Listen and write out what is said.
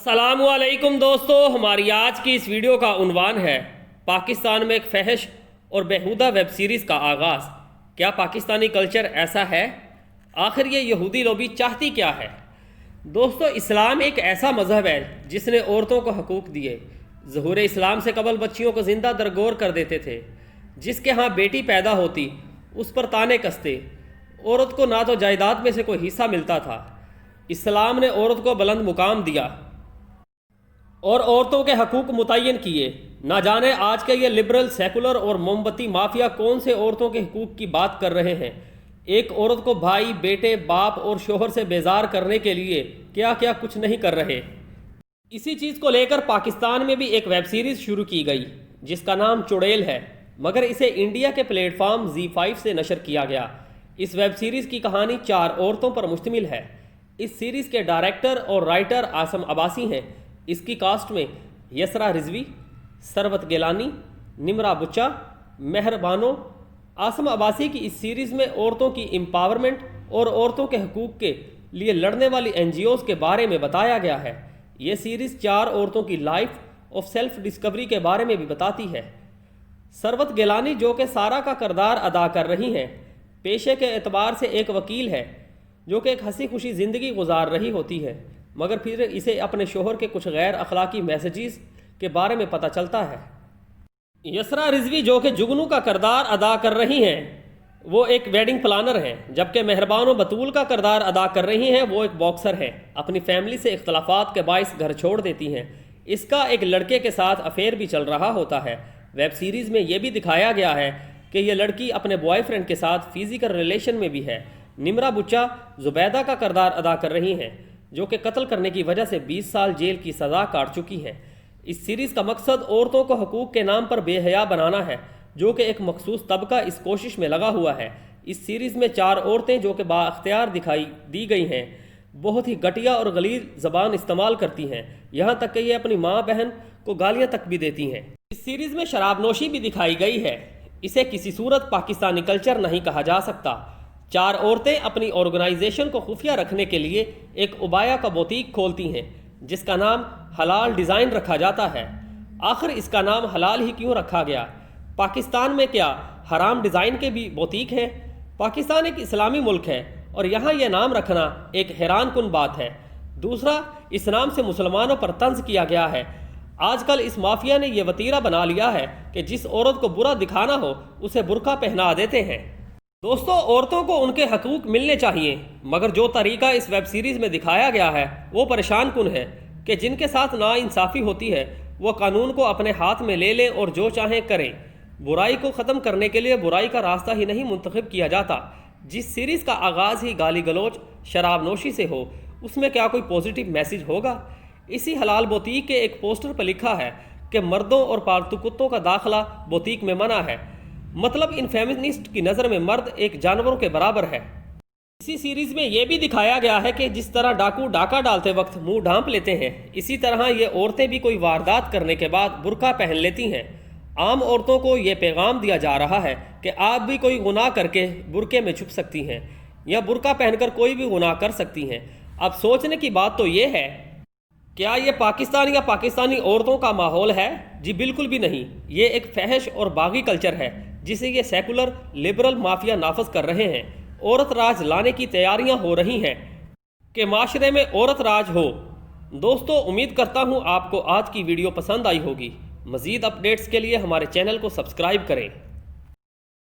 السلام علیکم دوستو، ہماری آج کی اس ویڈیو کا عنوان ہے پاکستان میں ایک فحش اور بیہودہ ویب سیریز کا آغاز۔ کیا پاکستانی کلچر ایسا ہے؟ آخر یہ یہودی لوبی چاہتی کیا ہے؟ دوستو، اسلام ایک ایسا مذہب ہے جس نے عورتوں کو حقوق دیے۔ ظہور اسلام سے قبل بچیوں کو زندہ درگور کر دیتے تھے۔ جس کے ہاں بیٹی پیدا ہوتی اس پر طعنے کستے۔ عورت کو نہ تو جائیداد میں سے کوئی حصہ ملتا تھا۔ اسلام نے عورت کو بلند مقام دیا اور عورتوں کے حقوق متعین کیے۔ نہ جانے آج کے یہ لبرل، سیکولر اور موم بتی مافیا کون سے عورتوں کے حقوق کی بات کر رہے ہیں۔ ایک عورت کو بھائی، بیٹے، باپ اور شوہر سے بیزار کرنے کے لیے کیا کیا کچھ نہیں کر رہے۔ اسی چیز کو لے کر پاکستان میں بھی ایک ویب سیریز شروع کی گئی جس کا نام چڑیل ہے، مگر اسے انڈیا کے پلیٹ فارم ZEE5 سے نشر کیا گیا۔ اس ویب سیریز کی کہانی 4 عورتوں پر مشتمل ہے۔ اس سیریز کے ڈائریکٹر اور رائٹر عاصم عباسی ہیں۔ اس کی کاسٹ میں یسرا رضوی، ثروت گیلانی، نمرا بچا، مہر بانو۔ عاصم عباسی کی اس سیریز میں عورتوں کی امپاورمنٹ اور عورتوں کے حقوق کے لیے لڑنے والی NGOs کے بارے میں بتایا گیا ہے۔ یہ سیریز 4 عورتوں کی لائف آف سیلف ڈسکوری کے بارے میں بھی بتاتی ہے۔ ثروت گیلانی، جو کہ سارا کا کردار ادا کر رہی ہیں، پیشے کے اعتبار سے ایک وکیل ہے جو کہ ایک ہنسی خوشی زندگی گزار رہی ہوتی ہے، مگر پھر اسے اپنے شوہر کے کچھ غیر اخلاقی میسیجز کے بارے میں پتہ چلتا ہے۔ یسرا رضوی، جو کہ جگنو کا کردار ادا کر رہی ہیں، وہ ایک ویڈنگ پلانر ہیں، جبکہ مہربان و بطول کا کردار ادا کر رہی ہیں، وہ ایک باکسر ہیں۔ اپنی فیملی سے اختلافات کے باعث گھر چھوڑ دیتی ہیں۔ اس کا ایک لڑکے کے ساتھ افیئر بھی چل رہا ہوتا ہے۔ ویب سیریز میں یہ بھی دکھایا گیا ہے کہ یہ لڑکی اپنے بوائے فرینڈ کے ساتھ فزیکل ریلیشن میں بھی ہے۔ نمرا بچا زبیدہ کا کردار ادا کر رہی ہیں، جو کہ قتل کرنے کی وجہ سے 20 سال جیل کی سزا کاٹ چکی ہے۔ اس سیریز کا مقصد عورتوں کو حقوق کے نام پر بے حیا بنانا ہے، جو کہ ایک مخصوص طبقہ اس کوشش میں لگا ہوا ہے۔ اس سیریز میں 4 عورتیں جو کہ بااختیار دکھائی دی گئی ہیں، بہت ہی گھٹیا اور غلیظ زبان استعمال کرتی ہیں، یہاں تک کہ یہ اپنی ماں بہن کو گالیاں تک بھی دیتی ہیں۔ اس سیریز میں شراب نوشی بھی دکھائی گئی ہے۔ اسے کسی صورت پاکستانی کلچر نہیں کہا جا سکتا۔ 4 عورتیں اپنی آرگنائزیشن کو خفیہ رکھنے کے لیے ایک ابایا کا بوتیک کھولتی ہیں، جس کا نام حلال ڈیزائن رکھا جاتا ہے۔ آخر اس کا نام حلال ہی کیوں رکھا گیا؟ پاکستان میں کیا حرام ڈیزائن کے بھی بوتیک ہیں؟ پاکستان ایک اسلامی ملک ہے اور یہاں یہ نام رکھنا ایک حیران کن بات ہے۔ دوسرا، اس نام سے مسلمانوں پر طنز کیا گیا ہے۔ آج کل اس مافیا نے یہ وتیرہ بنا لیا ہے کہ جس عورت کو برا دکھانا ہو اسے برقع پہنا دیتے ہیں۔ دوستو، عورتوں کو ان کے حقوق ملنے چاہیے، مگر جو طریقہ اس ویب سیریز میں دکھایا گیا ہے وہ پریشان کن ہے کہ جن کے ساتھ ناانصافی ہوتی ہے وہ قانون کو اپنے ہاتھ میں لے لیں اور جو چاہیں کریں۔ برائی کو ختم کرنے کے لیے برائی کا راستہ ہی نہیں منتخب کیا جاتا۔ جس سیریز کا آغاز ہی گالی گلوچ، شراب نوشی سے ہو، اس میں کیا کوئی پازیٹیو میسیج ہوگا؟ اسی حلال بوتیک کے ایک پوسٹر پر لکھا ہے کہ مردوں اور پالتو کتوں کا داخلہ بوتیک میں منع ہے، مطلب ان فیمنسٹ کی نظر میں مرد ایک جانوروں کے برابر ہے۔ اسی سیریز میں یہ بھی دکھایا گیا ہے کہ جس طرح ڈاکو ڈاکہ ڈالتے وقت منہ ڈھانپ لیتے ہیں، اسی طرح یہ عورتیں بھی کوئی واردات کرنے کے بعد برقع پہن لیتی ہیں۔ عام عورتوں کو یہ پیغام دیا جا رہا ہے کہ آپ بھی کوئی گناہ کر کے برقعے میں چھپ سکتی ہیں، یا برقع پہن کر کوئی بھی گناہ کر سکتی ہیں۔ اب سوچنے کی بات تو یہ ہے، کیا یہ پاکستان یا پاکستانی عورتوں کا ماحول ہے؟ جی بالکل بھی نہیں۔ یہ ایک فحش اور باغی کلچر ہے جسے یہ سیکولر لبرل مافیا نافذ کر رہے ہیں۔ عورت راج لانے کی تیاریاں ہو رہی ہیں کہ معاشرے میں عورت راج ہو۔ دوستو، امید کرتا ہوں آپ کو آج کی ویڈیو پسند آئی ہوگی۔ مزید اپڈیٹس کے لیے ہمارے چینل کو سبسکرائب کریں۔